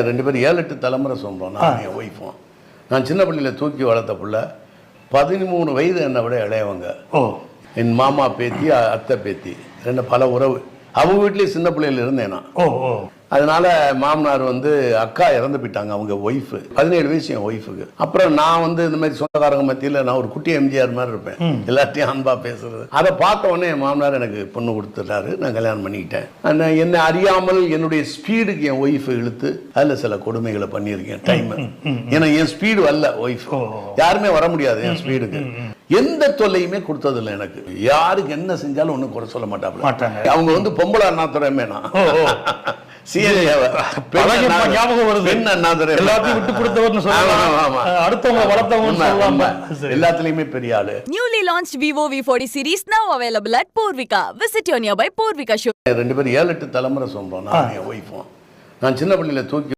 2 பேரும் 7-8 தலைமுறை சொந்தம். நான் என் ஒய்ஃபும். நான் சின்ன பிள்ளையில் தூக்கி வளர்த்த பிள்ளை. 13 வயது என்னை விட இளையவங்க. என் மாமா பேத்தி, அத்தை பேத்தி, ரெண்டு பல உறவு. அவங்க வீட்லேயே சின்ன பிள்ளையில இருந்தேன் நான். அதனால மாமனார் அக்கா இறந்து போயிட்டாங்க, அவங்க ஒய்ஃபு. 17 வயசு என் ஒய்ஃபுக்கு. அப்புறம் நான் இந்த மாதிரி சொந்தக்காரங்க மத்தியில் நான் ஒரு குட்டி எம்ஜிஆர் மாதிரி இருப்பேன், எல்லாத்தையும் அன்பா பேசுறது. அதை பார்த்த உடனே என் மாமனார் எனக்கு பொண்ணு கொடுத்துட்டாரு. நான் கல்யாணம் பண்ணிக்கிட்டேன். என்னை அறியாமல் என்னுடைய ஸ்பீடுக்கு என் ஒய்ஃபை இழுத்து அதில் சில கொடுமைகளை பண்ணியிருக்கேன். டைம் ஏன்னா என் ஸ்பீடு வரல, ஒய்ஃப் யாருமே வர முடியாது என் ஸ்பீடுக்கு. எந்த தொல்லையுமே கொடுத்ததில்லை எனக்கு. யாருக்கு என்ன செஞ்சாலும் ஒன்றும் குறை சொல்ல மாட்டாங்க. அவங்க பொம்பளை அண்ணாத்துறையுமே நான் எல்லாத்துலயுமே பெரிய ஆளு. Newly launched Vivo V40 series now available at Purvika. Visit your nearby Purvika showroom. 2 பேரும் 7-8 தலைமுறை சொந்தம். நான் என் ஒய்ஃபும். நான் சின்ன பிள்ளையில தூக்கி